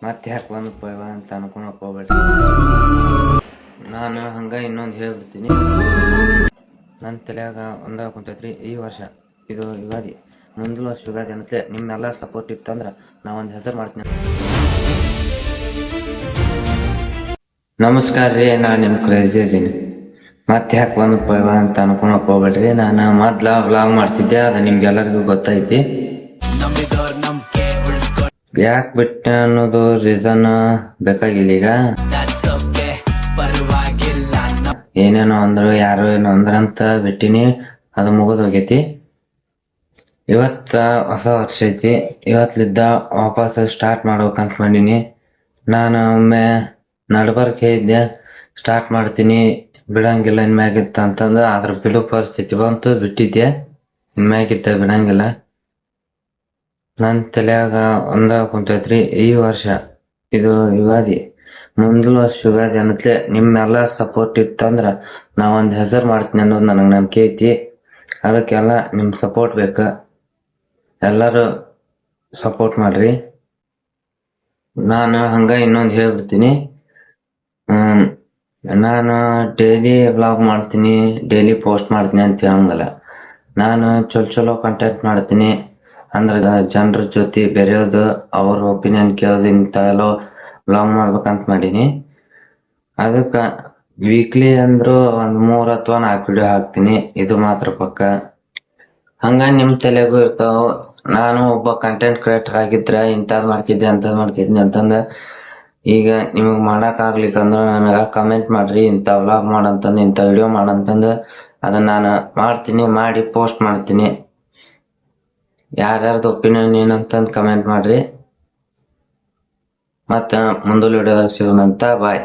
ಮತ್ತೆ ಯಾಕೆ ಬಂದಪ್ಪ ಇವ ಅಂತ ಅನ್ಕೊಳಕ್ ಹೋಗ್ಬೇಡ್ರಿ. ನಾನು ಹಂಗೆ ಇನ್ನೊಂದು ಹೇಳ್ಬಿಡ್ತೀನಿ. ನನ್ನ ತಲೆಯಾಗ ಒಂದ ಕುಂತೈತ್ರಿ, ಈ ವರ್ಷ ಇದು ಯುಗಾದಿ, ಮುಂದಿನ ವರ್ಷ ಯುಗಾದಿ ಅನ್ನತ್ತೆ ನಿಮ್ಮೆಲ್ಲ ಸಪೋರ್ಟ್ ಇತ್ತಂದ್ರೆ ನಾವೊಂದು ಹೆಸರು ಮಾಡ್ತೀನಿ. ನಮಸ್ಕಾರ ರೀ, ನಾನು ನಿಮ್ಮ ಕ್ರೇಜಿ ಇದ್ದೀನಿ. ಮತ್ತೆ ಯಾಕೆ ಬಂದಪ್ಪ ಇವ ಅಂತ ಅನ್ಕೊಳಕ್ ಹೋಗ್ಬೇಡ್ರಿ. ನಾನು ಮೊದ್ಲ ವ್ಲಾಗ್ ಮಾಡ್ತಿದ್ದೆ, ಅದು ನಿಮ್ಗೆಲ್ಲರಿಗೂ ಗೊತ್ತೈತಿ. ಯಾಕೆ ಬಿಟ್ಟೆ ಅನ್ನೋದು ರೀಸನ್ ಬೇಕಾಗಿಲ್ಲ. ಈಗ ಏನೇನೋ ಅಂದ್ರು, ಯಾರು ಏನೋ ಅಂದ್ರಂತ ಬಿಟ್ಟಿನಿ, ಅದು ಮುಗಿದು ಹೋಗೈತಿ. ಇವತ್ತ ಹೊಸ ವರ್ಷ ಐತಿ, ಇವತ್ತಲಿದ್ದ ವಾಪಸ್ ಸ್ಟಾರ್ಟ್ ಮಾಡ್ಬೇಕಂತ ಮಾಡೀನಿ. ನಾನು ಒಮ್ಮೆ ನಡ್ಬರ್ಕೆ ಇದ್ದೆ, ಸ್ಟಾರ್ಟ್ ಮಾಡ್ತೀನಿ ಬಿಡಂಗಿಲ್ಲ ಇನ್ಮ್ಯಾಗಿತ್ತ ಅಂತಂದು, ಅದ್ರ ಬಿಡು ಪರಿಸ್ಥಿತಿ ಬಂತು, ಬಿಟ್ಟಿದ್ದೆ. ಇನ್ಮ್ಯಾಗಿತ್ತ ಬಿಡಂಗಿಲ್ಲ. ನನ್ನ ತಲೆಯಾಗ ಒಂದ ಕುಂತೈತ್ರಿ, ಈ ವರ್ಷ ಇದು ಯುಗಾದಿ, ಮುಂದಿನ ವರ್ಷ ಯುಗಾದಿ ಅನ್ನತ್ಲೆ ನಿಮ್ಮೆಲ್ಲ ಸಪೋರ್ಟ್ ಇತ್ತಂದ್ರ ನಾವೊಂದು ಹೆಸರು ಮಾಡ್ತೀನಿ ಅನ್ನೋದು ನನಗೆ ನಂಬಿಕೆ ಐತಿ. ಅದಕ್ಕೆಲ್ಲ ನಿಮ್ಮ ಸಪೋರ್ಟ್ ಬೇಕು. ಎಲ್ಲರೂ ಸಪೋರ್ಟ್ ಮಾಡ್ರಿ. ನಾನು ಹಂಗ ಇನ್ನೊಂದು ಹೇಳ್ಬಿಡ್ತೀನಿ. ನಾನು ಡೈಲಿ ವ್ಲಾಗ್ ಮಾಡ್ತೀನಿ, ಡೈಲಿ ಪೋಸ್ಟ್ ಮಾಡ್ತೀನಿ ಅಂತ ಹೇಳಂಗಲ್ಲ. ನಾನು ಚಲೋ ಕಂಟೆಂಟ್ ಮಾಡ್ತೀನಿ. ಅಂದ್ರೆ ಜನರ ಜೊತೆ ಬೆರೆಯೋದು, ಅವ್ರ ಒಪಿನಿಯನ್ ಕೇಳೋದು, ಇಂಥವೆಲ್ಲ ವ್ಲಾಗ್ ಮಾಡ್ಬೇಕಂತ ಮಾಡೀನಿ. ಅದಕ್ಕೆ ವೀಕ್ಲಿ ಅಂದ್ರು ಒಂದು 3 ಅಥವಾ 4 ವಿಡಿಯೋ ಹಾಕ್ತೀನಿ, ಇದು ಮಾತ್ರ ಪಕ್ಕ. ಹಂಗ ನಿಮ್ಮ ತಲೆಗೂ ಇರ್ತಾವ, ನಾನು ಒಬ್ಬ ಕಂಟೆಂಟ್ ಕ್ರಿಯೇಟರ್ ಆಗಿದ್ರೆ ಇಂಥದ್ದು ಮಾಡ್ತಿದ್ದೆ ಅಂಥದ್ದು ಮಾಡ್ತಿದ್ದೆ ಅಂತಂದು. ಈಗ ನಿಮಗೆ ಮಾಡೋಕ್ಕಾಗ್ಲಿಕ್ಕಂದ್ರೆ ನನಗೆ ಕಮೆಂಟ್ ಮಾಡಿರಿ, ಇಂಥ ವ್ಲಾಗ್ ಮಾಡಂತಂದು, ಇಂಥ ವಿಡಿಯೋ ಮಾಡಂತಂದು. ಅದನ್ನು ನಾನು ಮಾಡ್ತೀನಿ, ಮಾಡಿ ಪೋಸ್ಟ್ ಮಾಡ್ತೀನಿ. ಯಾರ್ಯಾರ್ದು ಒಪಿನಿಯನ್ ಏನಂತಂದು ಕಮೆಂಟ್ ಮಾಡಿರಿ. ಮತ್ತು ಮುಂದಿನ ವಿಡಿಯೋದಾಗ ಸಿಗೋಣಂತ, ಬಾಯ್.